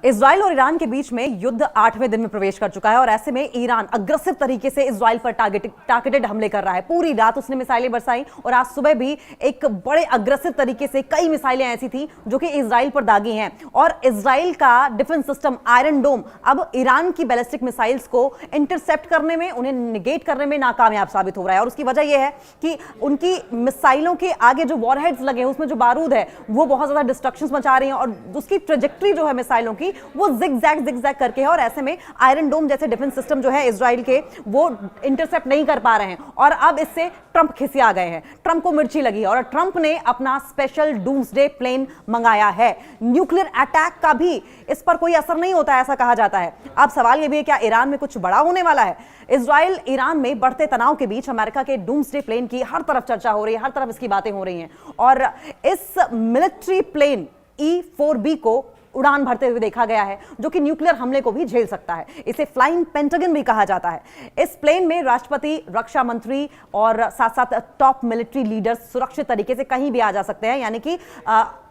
Israel और Iran के बीच में युद्ध 8वें दिन में प्रवेश कर चुका है और ऐसे में ईरान अग्रेसिव तरीके से इजराइल पर टारगेटेड हमले कर रहा है। पूरी रात उसने मिसाइलें बरसाई और आज सुबह भी एक बड़े अग्रेसिव तरीके से कई मिसाइलें ऐसी थी जो कि इजराइल पर दागी हैं। और इजराइल का डिफेंस सिस्टम आयरन डोम अब ईरान की बैलिस्टिक मिसाइल्स को इंटरसेप्ट करने में, उन्हें निगेट करने में नाकामयाब साबित हो रहा है। और उसकी वजह यह है कि उनकी मिसाइलों के आगे जो वॉरहेड्स लगे हैं उसमें जो बारूद है वो बहुत ज्यादा डिस्ट्रक्शंस मचा रही हैं और उसकी ट्रेजेक्टरी जो है मिसाइलों की वो जिगजैग करके है। और ऐसे में आयरन डोम जैसे डिफेंस सिस्टम जो है इजराइल के वो इंटरसेप्ट नहीं कर पा रहे हैं। और अब इससे ट्रंप खिसिया गए हैं, ट्रंप को मिर्ची लगी है और ट्रंप ने अपना स्पेशल डूम्सडे प्लेन मंगाया है। न्यूक्लियर अटैक का भी इस पर कोई असर नहीं होता है ऐसा कहा जाता है। अब सवाल यह भी है क्या ईरान में कुछ बड़ा होने वाला है? इजराइल ईरान में बढ़ते तनाव के बीच अमेरिका के डूम्सडे प्लेन की हर तरफ चर्चा हो रही है, हर तरफ इसकी बातें हो रही हैं। और इस मिलिट्री प्लेन E-4B को उड़ान भरते हुए देखा गया है जो कि न्यूक्लियर हमले को भी झेल सकता है। इसे फ्लाइंग पेंटागन भी कहा जाता है। इस प्लेन में राष्ट्रपति, रक्षा मंत्री और साथ साथ टॉप मिलिट्री लीडर्स सुरक्षित तरीके से कहीं भी आ जा सकते हैं, यानी कि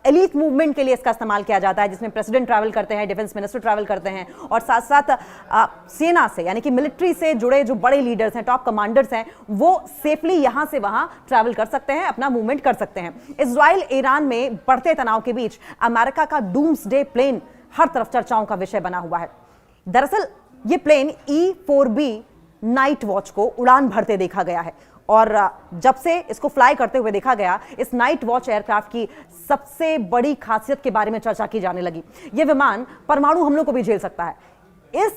एलीट मूवमेंट के लिए इसका इस्तेमाल किया जाता है, जिसमें प्रेसिडेंट ट्रैवल करते हैं, डिफेंस मिनिस्टर ट्रैवल करते हैं और साथ साथ सेना से यानी कि मिलिट्री से जुड़े जो बड़े लीडर्स हैं, टॉप कमांडर्स हैं, वो सेफली यहां से वहां ट्रैवल कर सकते हैं, अपना मूवमेंट कर सकते हैं। इजराइल ईरान में बढ़ते तनाव के बीच अमेरिका का डूम्सडे प्लेन हर तरफ चर्चाओं का विषय बना हुआ है। दरअसल ये प्लेन E-4B नाइट वॉच को उड़ान भरते देखा गया है और जब से इसको फ्लाई करते हुए देखा गया, इस नाइट वॉच एयरक्राफ्ट की सबसे बड़ी खासियत के बारे में चर्चा की जाने लगी। यह विमान परमाणु हमलों को भी झेल सकता है। इस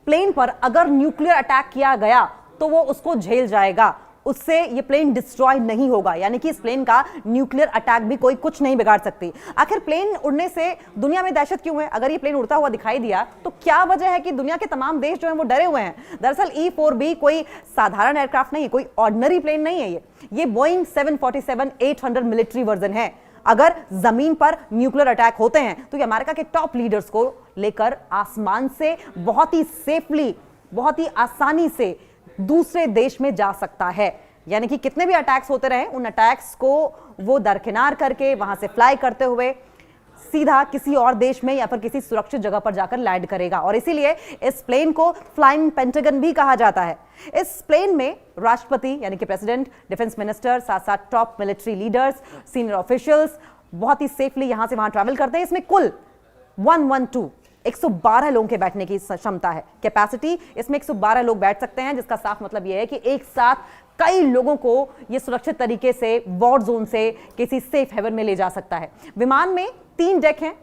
प्लेन पर अगर न्यूक्लियर अटैक किया गया तो वो उसको झेल जाएगा, उससे ये प्लेन डिस्ट्रॉय नहीं होगा, यानी कि इस प्लेन का न्यूक्लियर अटैक भी कोई कुछ नहीं बिगाड़ सकती। आखिर प्लेन उड़ने से दुनिया में दहशत क्यों है? अगर ये प्लेन उड़ता हुआ दिखाई दिया तो क्या वजह है कि दुनिया के तमाम देश जो हैं वो डरे हुए हैं? दरअसल E-4B कोई साधारण एयरक्राफ्ट नहीं है, कोई ऑर्डिनरी प्लेन नहीं है। ये बोइंग 747-800 मिलिट्री वर्जन है। अगर जमीन पर न्यूक्लियर अटैक होते हैं तो ये अमेरिका के टॉप लीडर्स को लेकर आसमान से बहुत ही सेफली, बहुत ही आसानी से दूसरे देश में जा सकता है। यानी कि कितने भी अटैक्स होते रहे, उन अटैक्स को वो दरकिनार करके वहां से फ्लाई करते हुए सीधा किसी और देश में या फिर किसी सुरक्षित जगह पर जाकर लैंड करेगा। और इसीलिए इस प्लेन को फ्लाइंग पेंटागन भी कहा जाता है। इस प्लेन में राष्ट्रपति यानी कि प्रेसिडेंट, डिफेंस मिनिस्टर, साथ साथ top military leaders, senior officials बहुत ही सेफली यहां से वहां ट्रैवल करते हैं। इसमें कुल 112 लोगों के बैठने की क्षमता है, कैपेसिटी। इसमें 112 लोग बैठ सकते हैं, जिसका साफ मतलब यह है कि एक साथ कई लोगों को यह सुरक्षित तरीके से वॉर जोन से किसी सेफ हेवन में ले जा सकता है। विमान में 3 डेक हैं,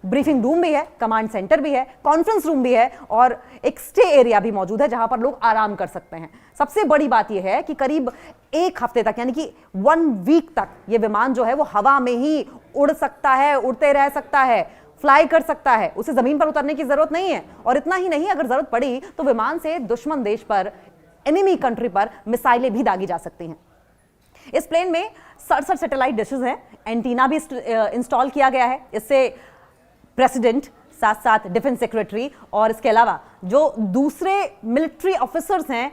ब्रीफिंग रूम भी है, कमांड सेंटर भी है, कॉन्फ्रेंस रूम भी है और एक स्टे एरिया भी मौजूद है जहां पर लोग आराम कर सकते हैं। सबसे बड़ी बात यह है कि करीब 1 हफ्ते तक यानी कि 1 वीक तक यह विमान जो है वो हवा में ही उड़ सकता है, उड़ते रह सकता है, फ्लाई कर सकता है। उसे जमीन पर उतरने की जरूरत नहीं है। और इतना ही नहीं, अगर जरूरत पड़ी तो विमान से दुश्मन देश पर, एनिमी कंट्री पर मिसाइलें भी दागी जा सकती हैं। इस प्लेन में 67 सैटेलाइट डिशेस हैं, एंटीना भी इंस्टॉल किया गया है। इससे प्रेसिडेंट, साथ साथ डिफेंस सेक्रेटरी और इसके अलावा जो दूसरे मिलिट्री ऑफिसर्स हैं,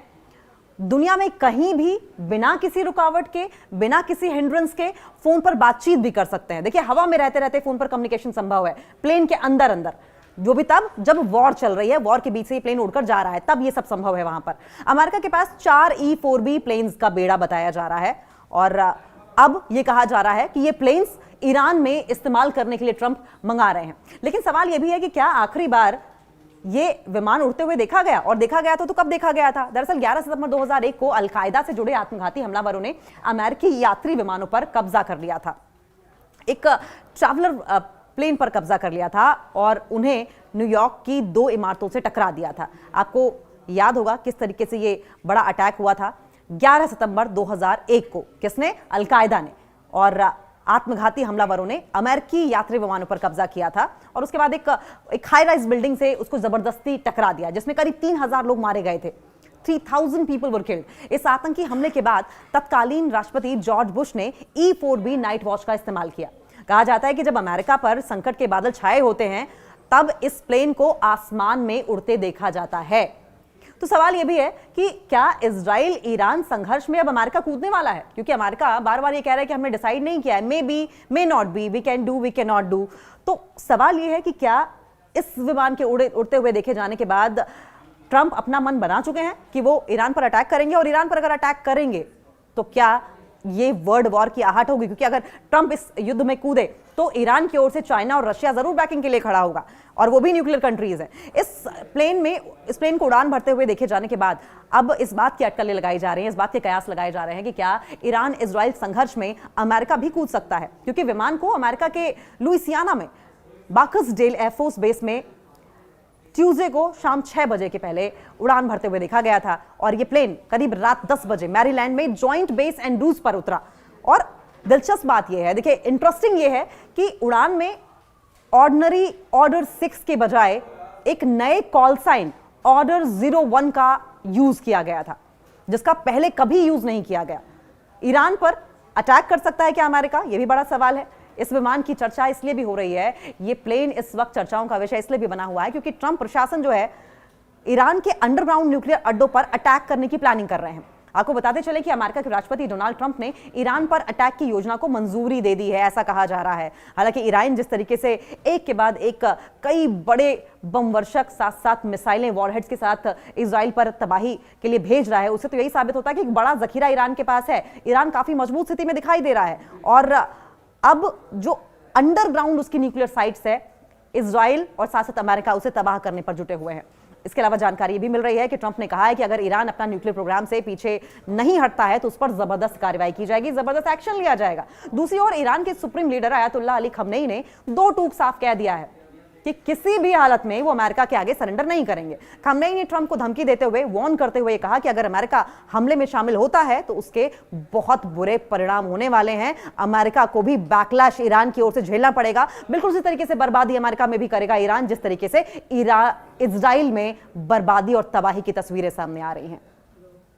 दुनिया में कहीं भी बिना किसी रुकावट के, बिना किसी हिंड्रेंस के फोन पर बातचीत भी कर सकते हैं। देखिए, हवा में रहते रहते फोन पर कम्युनिकेशन संभव है, प्लेन के अंदर अंदर, जो भी तब जब वॉर चल रही है, वॉर के बीच से ये प्लेन उड़कर जा रहा है, तब ये सब संभव है वहां पर। अमेरिका के पास 4 E-4B प्लेन्स का बेड़ा बताया जा रहा है और अब ये कहा जा रहा है कि ये प्लेन्स ईरान में इस्तेमाल करने के लिए ट्रंप मंगा रहे हैं। लेकिन सवाल यह भी है कि क्या आखिरी बार ये विमान उड़ते हुए देखा गया? और देखा गया तो कब देखा गया था? दरअसल 11 सितंबर 2001 को अलकायदा से जुड़े आत्मघाती हमलावरों ने अमेरिकी यात्री विमानों पर कब्जा कर लिया था। एक ट्रैवलर प्लेन पर कब्जा कर लिया था और उन्हें न्यूयॉर्क की 2 इमारतों से टकरा दिया था। आपको याद होगा किस तरीके से ये बड़ा अटैक हुआ था। 11 सितंबर 2001 को किसने? अलकायदा ने। और आत्मघाती हमलावरों ने अमेरिकी यात्री विमानों पर कब्जा किया था और उसके बाद एक हाई राइज बिल्डिंग से उसको जबरदस्ती टकरा दिया, जिसमें करीब 3000 लोग मारे गए थे। 3000 पीपल वर किल्ड। इस आतंकी हमले के बाद तत्कालीन राष्ट्रपति जॉर्ज बुश ने E-4B नाइट वॉच का इस्तेमाल किया। कहा जाता है कि जब अमेरिका पर संकट के बादल छाए होते हैं तब इस प्लेन को आसमान में उड़ते देखा जाता है। तो सवाल यह भी है कि क्या इजराइल ईरान संघर्ष में अब अमेरिका कूदने वाला है? क्योंकि अमेरिका बार बार ये कह रहा है कि हमने डिसाइड नहीं किया है, maybe, may not be, we can do, we can not do. तो सवाल यह है कि क्या इस विमान के उड़ते हुए देखे जाने के बाद ट्रंप अपना मन बना चुके हैं कि वो ईरान पर अटैक करेंगे, और ईरान पर अगर अटैक करेंगे तो क्या ये वर्ल्ड वॉर की आहट होगी, क्योंकि अगर ट्रंप इस युद्ध में कूदे तो ईरान की ओर से चाइना और रशिया जरूर बैकिंग के लिए खड़ा होगा, और वो भी न्यूक्लियर कंट्रीज हैं। इस प्लेन को उड़ान भरते हुए देखे जाने के बाद अब इस बात की अटकलें लगाई जा रही हैं, इस बात के कयास लगाए जा रहे हैं कि क्या ईरान इजराइल संघर्ष में अमेरिका भी कूद सकता है, क्योंकि विमान को अमेरिका के लुइसियाना में बाकर्सडेल एयरफोर्स बेस में ट्यूसडे को शाम 6 बजे के पहले उड़ान भरते हुए देखा गया था, और ये प्लेन करीब रात 10 बजे मैरीलैंड में जॉइंट बेस एंड्रूज पर उतरा। और दिलचस्प बात यह है, देखिए इंटरेस्टिंग ये है कि उड़ान में ऑर्डिनरी ऑर्डर 6 के बजाय एक नए कॉल साइन ऑर्डर 01 का यूज किया गया था, जिसका पहले कभी यूज नहीं किया गया। ईरान पर अटैक कर सकता है क्या अमेरिका, यह भी बड़ा सवाल है। इस विमान की चर्चा इसलिए भी हो रही है, ये प्लेन इस वक्त चर्चाओं का विषय इसलिए भी बना हुआ है क्योंकि ट्रंप प्रशासन जो है ईरान के अंडरग्राउंड न्यूक्लियर अड्डों पर अटैक करने की प्लानिंग कर रहे हैं। आपको बताते चले कि अमेरिका के राष्ट्रपति डोनाल्ड ट्रंप ने ईरान पर अटैक की योजना को मंजूरी दे दी है, ऐसा कहा जा रहा है। हालांकि ईरान जिस तरीके से एक के बाद एक कई बड़े बम वर्षक साथ साथ मिसाइलें वॉरहेड्स के साथ इजराइल पर तबाही के लिए भेज रहा है, उससे तो यही साबित होता है कि एक बड़ा जखीरा ईरान के पास है। ईरान काफी मजबूत स्थिति में दिखाई दे रहा है, और अब जो अंडरग्राउंड उसकी न्यूक्लियर साइट्स है, इजराइल और साथ साथ अमेरिका उसे तबाह करने पर जुटे हुए हैं। इसके अलावा जानकारी भी मिल रही है कि ट्रंप ने कहा है कि अगर ईरान अपना न्यूक्लियर प्रोग्राम से पीछे नहीं हटता है तो उस पर जबरदस्त कार्रवाई की जाएगी, जबरदस्त एक्शन लिया जाएगा। दूसरी ओर ईरान के supreme leader Ayatollah Ali Khamenei ने दो टूक साफ कह दिया है कि किसी भी हालत में वो अमेरिका के आगे सरेंडर नहीं करेंगे। खमनेई ने ट्रंप को धमकी देते हुए वार्न करते हुए कहा कि अगर अमेरिका हमले में शामिल होता है तो उसके बहुत बुरे परिणाम होने वाले हैं। अमेरिका को भी बैकलैश ईरान की ओर से झेलना पड़ेगा। बिल्कुल उसी तरीके से बर्बादी अमेरिका में भी करेगा ईरान, जिस तरीके से इजराइल में बर्बादी और तबाही की तस्वीरें सामने आ रही हैं।